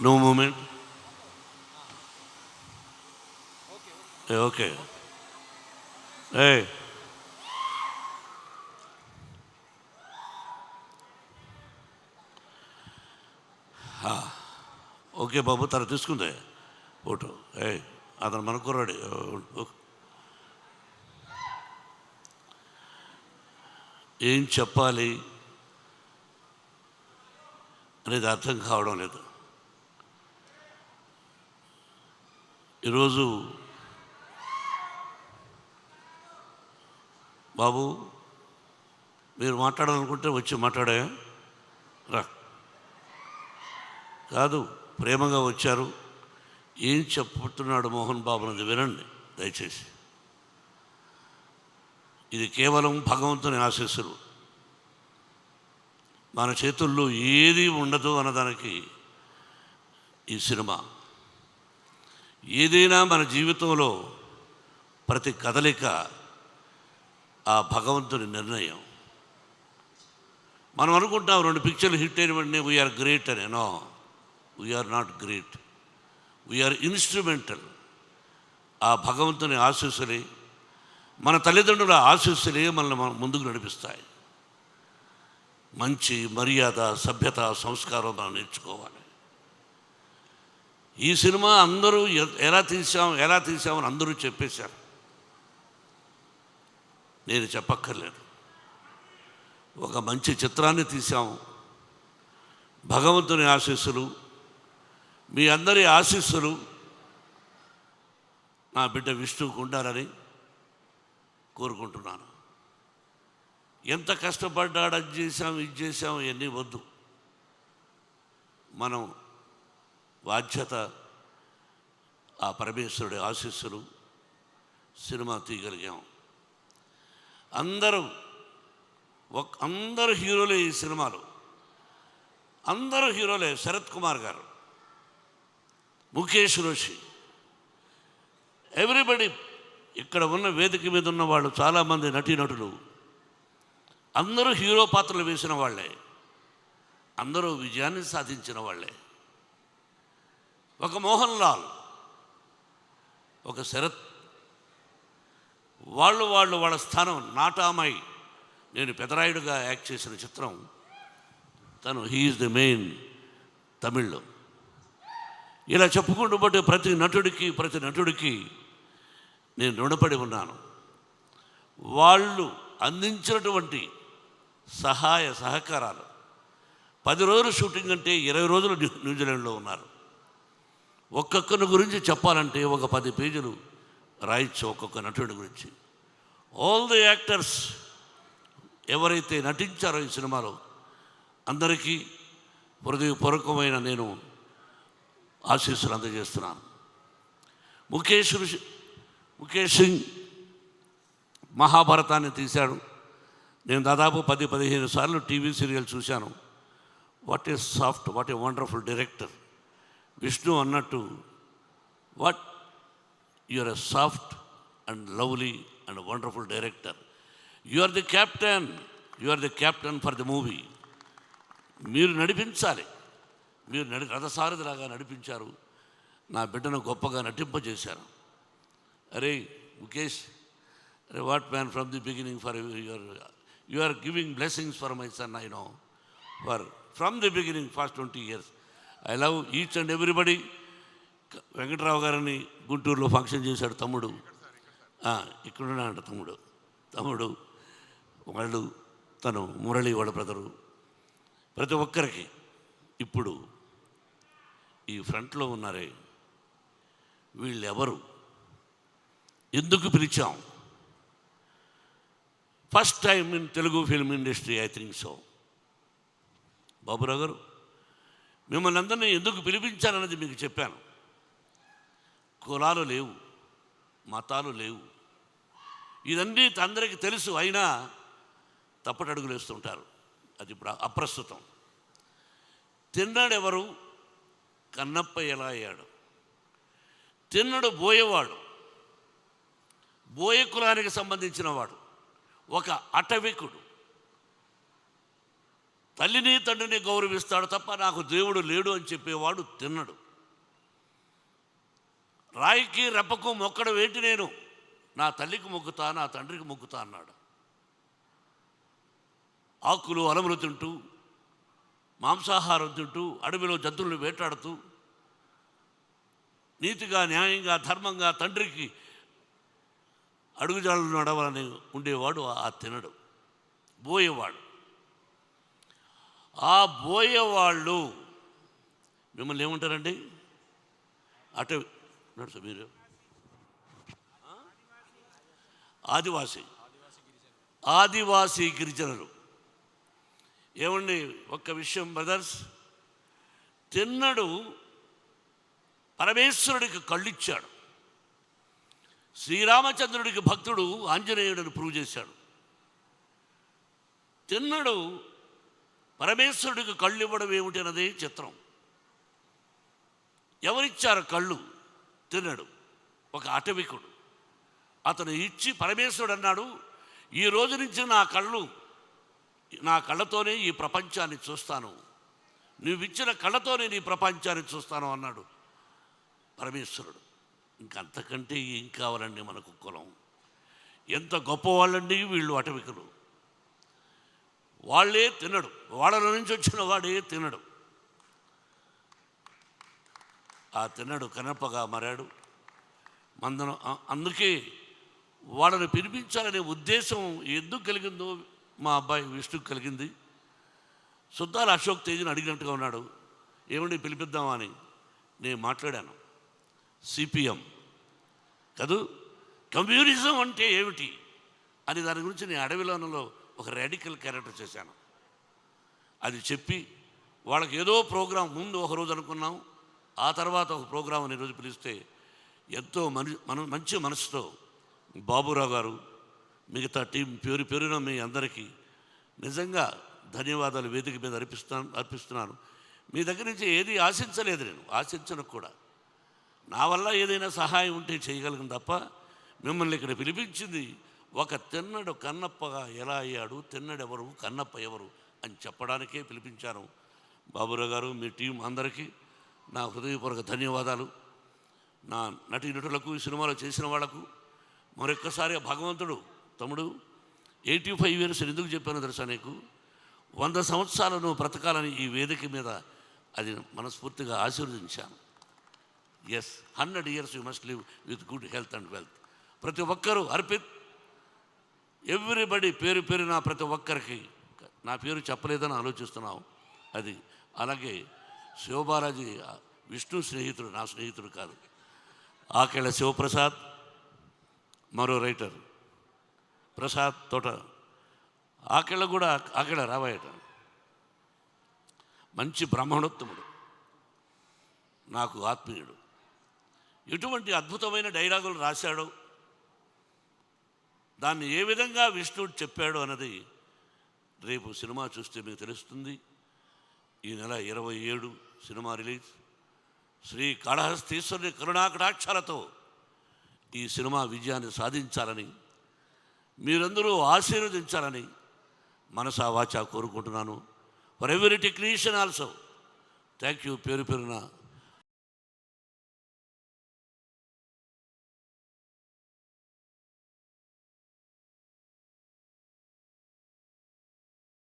No moment. Okay. ఏ okay బాబు, తన తీసుకుందే ఫోటో. అతను మన కుర్రాడు. ఏం చెప్పాలి అనేది అర్థం కావడం లేదు. ఈరోజు బాబు మీరు మాట్లాడాలనుకుంటే వచ్చి మాట్లాడా రా. కాదు, ప్రేమగా వచ్చారు. ఏం చెప్పుతున్నాడు మోహన్ బాబు అనేది వినండి దయచేసి. ఇది కేవలం భగవంతుని ఆశీస్సులు. మన చేతుల్లో ఏది ఉండదు అన్నదానికి ఈ సినిమా. ఏదైనా మన జీవితంలో ప్రతి కదలిక ఆ భగవంతుని నిర్ణయం. మనం అనుకుంటాం 2 పిక్చర్లు హిట్ అయిన వెంటనే వీఆర్ గ్రేట్ అని. No, we are not great, we are instrumental. ఆ భగవంతుని ఆశీస్సులే, మన తల్లిదండ్రుల ఆశీస్సులే మనల్ని ముందుకు నడిపిస్తాయి. మంచి మర్యాద, సభ్యత, సంస్కారం మనం నేర్చుకోవాలి. ఈ సినిమా అందరూ ఎలా తీసామని అందరూ చెప్పేశారు. నేను చెప్పక్కర్లేదు. ఒక మంచి చిత్రాన్ని తీసాము. భగవంతుని ఆశీస్సులు, మీ అందరి ఆశీస్సులు నా బిడ్డ విష్ణువుకు ఉండాలని కోరుకుంటున్నాను. ఎంత కష్టపడ్డాడు, అది చేశాం, ఇది చేశాం, ఇవన్నీ వద్దు. మనం బాధ్యత, ఆ పరమేశ్వరుడి ఆశీస్సులు, సినిమా తీయగలిగాం. అందరూ హీరోలే ఈ సినిమాలో. అందరూ హీరోలే. శరత్ కుమార్ గారు, ముఖేష్ రోషి, ఎవ్రీబడి. ఇక్కడ ఉన్న వేదిక మీద ఉన్న వాళ్ళు చాలామంది నటీనటులు అందరూ హీరో పాత్రలు వేసిన వాళ్ళే. అందరూ విజయాన్ని సాధించిన వాళ్ళే. ఒక మోహన్ లాల్, ఒక శరత్, వాళ్ళ స్థానం. నాటామై, నేను పెదరాయుడుగా యాక్ట్ చేసిన చిత్రం తను. హీఈస్ ది మెయిన్ తమిళ్లో. ఇలా చెప్పుకుంటూ పోతే ప్రతి నటుడికి నేను రుణపడి ఉన్నాను. వాళ్ళు అందించినటువంటి సహాయ సహకారాలు. 10 రోజులు షూటింగ్ అంటే 20 రోజులు న్యూజిలాండ్లో ఉన్నారు. ఒక్కొక్కరి గురించి చెప్పాలంటే ఒక 10 పేజీలు రాయొచ్చు ఒక్కొక్క నటుడి గురించి. ఆల్ ది యాక్టర్స్ ఎవరైతే నటించారో ఈ సినిమాలో అందరికీ హృదయపూర్వకమైన నేను ఆశీస్సులు అందజేస్తున్నాను. ముఖేష్ సింగ్ మహాభారతాన్ని తీశాడు. నేను దాదాపు 10-15 సార్లు టీవీ సీరియల్ చూశాను. What a soft, what a wonderful director. Vishnu అన్నట్టు, what you are a soft and lovely and wonderful director. You are the captain for the movie. మీరు నడిపించాలి. మీరు రథసారథిలాగా నడిపించారు. నా బిడ్డను గొప్పగా నటింపజేశారు. అరే ముఖేష్, అరే what man, from the beginning for you are giving blessings for my son. I know from the beginning past 20 years. I love each and everybody. Venkatrao గారిని గుంటూరులో ఫంక్షన్ చేశాడు తమ్ముడు. ఇక్కడున్నాడు తమ్ముడు వాళ్ళు, తను మురళి వాళ్ళ బ్రదరు. ప్రతి ఒక్కరికి ఇప్పుడు ఈ ఫ్రంట్లో ఉన్నారే, వీళ్ళెవరు, ఎందుకు పిలిచాం? First time in Telugu film industry, I think so. Baburao garu, మిమ్మల్ని అందరినీ ఎందుకు పిలిపించానన్నది మీకు చెప్పాను. కులాలు లేవు, మతాలు లేవు, ఇదన్నీ అందరికీ తెలుసు. అయినా తప్పటడుగులు వేస్తుంటారు. అది ఇప్పుడు అప్రస్తుతం. తిన్నాడెవరు? కన్నప్ప ఎలా అయ్యాడు? తిన్నడు బోయేవాడు, బోయ కులానికి సంబంధించిన వాడు, ఒక అటవికుడు. తల్లిని తండ్రిని గౌరవిస్తాడు తప్ప నాకు దేవుడు లేడు అని చెప్పేవాడు తిన్నడు. రాయికి రెప్పకు మొక్కడం ఏంటి, నేను నా తల్లికి మొక్కుతా, నా తండ్రికి మొక్కుతా అన్నాడు. ఆకులు అలములు తింటూ, మాంసాహారం తింటూ, అడవిలో జంతువులను వేటాడుతూ, నీతిగా న్యాయంగా ధర్మంగా తండ్రికి అడుగుజాడలు నడవాలని ఉండేవాడు ఆ తినడు, బోయేవాడు. ఆ బోయేవాళ్ళు మిమ్మల్ని ఏమంటారండి? అటు నడుచు మీరు ఆదివాసీ గిరిజనులు. ఏమండి, ఒక్క విషయం బ్రదర్స్, తిన్నడు పరమేశ్వరుడికి కళ్ళిచ్చాడు. శ్రీరామచంద్రుడికి భక్తుడు ఆంజనేయుడిని ప్రూవ్ చేశాడు. తిన్నడు పరమేశ్వరుడికి కళ్ళు ఇవ్వడం ఏమిటి అన్నదే చిత్రం. ఎవరిచ్చారు కళ్ళు? తిన్నడు, ఒక అటవికుడు. అతను ఇచ్చి పరమేశ్వరుడు అన్నాడు, ఈ రోజు నుంచి నా కళ్ళతోనే ఈ ప్రపంచాన్ని చూస్తాను, నువ్విచ్చిన కళ్ళతోనే నీ ప్రపంచాన్ని చూస్తాను అన్నాడు పరమేశ్వరుడు. ఇంకంతకంటే ఏం కావాలండి మనకు కులం? ఎంత గొప్పవాళ్ళండి వీళ్ళు అటవికులు. వాళ్ళే తినడు, వాళ్ళ నుంచి వచ్చిన వాడే తినడు. ఆ తినడు కనపగా మారాడు. అందుకే వాళ్ళని పిలిపించాలనే ఉద్దేశం ఎందుకు కలిగిందో మా అబ్బాయి విష్ణుకు కలిగింది. సుద్దాల అశోక్ తేజ్ని అడిగినట్టుగా ఉన్నాడు, ఏమండి పిలిపిద్దామా అని. నేను మాట్లాడాను. సిపిఎం కాదు, కమ్యూనిజం అంటే ఏమిటి అని దాని గురించి నేను అడవిలోనలో ఒక రాడికల్ క్యారెక్టర్ చేశాను. అది చెప్పి వాళ్ళకి ఏదో ప్రోగ్రాం ముందు ఒకరోజు అనుకున్నాం, ఆ తర్వాత ఒక ప్రోగ్రాం ఈరోజు పిలిస్తే ఎంతో మంచి మనసుతో బాబురావు గారు, మిగతా టీం పేరున మీ అందరికీ నిజంగా ధన్యవాదాలు వేదిక మీద అర్పిస్తున్నాను. మీ దగ్గర నుంచి ఏది ఆశించలేదు, నేను ఆశించను కూడా. నా వల్ల ఏదైనా సహాయం ఉంటే చేయగలను తప్ప మిమ్మల్ని ఇక్కడ పిలిపించింది ఒక తిన్నడు కన్నప్పగా ఎలా అయ్యాడు, తిన్నడెవరు, కన్నప్ప ఎవరు అని చెప్పడానికే పిలిపించాను. బాబురావు గారు, మీ టీం అందరికీ నా హృదయపూర్వక ధన్యవాదాలు. నా నటీనటులకు, ఈ సినిమాలో చేసిన వాళ్లకు మరొక్కసారి భగవంతుడు, తమ్ముడు 85 years ఎందుకు చెప్పానో తెలుసా నీకు? 100 సంవత్సరాలు నువ్వు బ్రతకాలని ఈ వేదిక మీద అది మనస్ఫూర్తిగా ఆశీర్వదించాను. Yes, 100 years you must live with good health and wealth. ప్రతి ఒక్కరూ అర్పిత్, ఎవ్రీబడి పేరున ప్రతి ఒక్కరికి, నా పేరు చెప్పలేదని ఆలోచిస్తున్నావు అది. అలాగే శివబాలాజీ విష్ణు స్నేహితుడు, నా స్నేహితుడు కాదు. ఆకేళ్ళ శివప్రసాద్, మరో రైటర్ ప్రసాద్ తోట, ఆకేళ్ళ కూడా ఆకేళ్ళ రావాయట, మంచి బ్రాహ్మణోత్తముడు, నాకు ఆత్మీయుడు. ఎటువంటి అద్భుతమైన డైలాగులు రాశాడో, దాన్ని ఏ విధంగా విష్ణుడు చెప్పాడు అన్నది రేపు సినిమా చూస్తే మీకు తెలుస్తుంది. ఈ నెల 27 సినిమా రిలీజ్. శ్రీ కాళహస్తీశ్వరుని కరుణాకటాక్షాలతో ఈ సినిమా విజయాన్ని సాధించాలని, మీరందరూ ఆశీర్వదించాలని మనసా వాచా కోరుకుంటున్నాను. For every technician also thank you. పేరున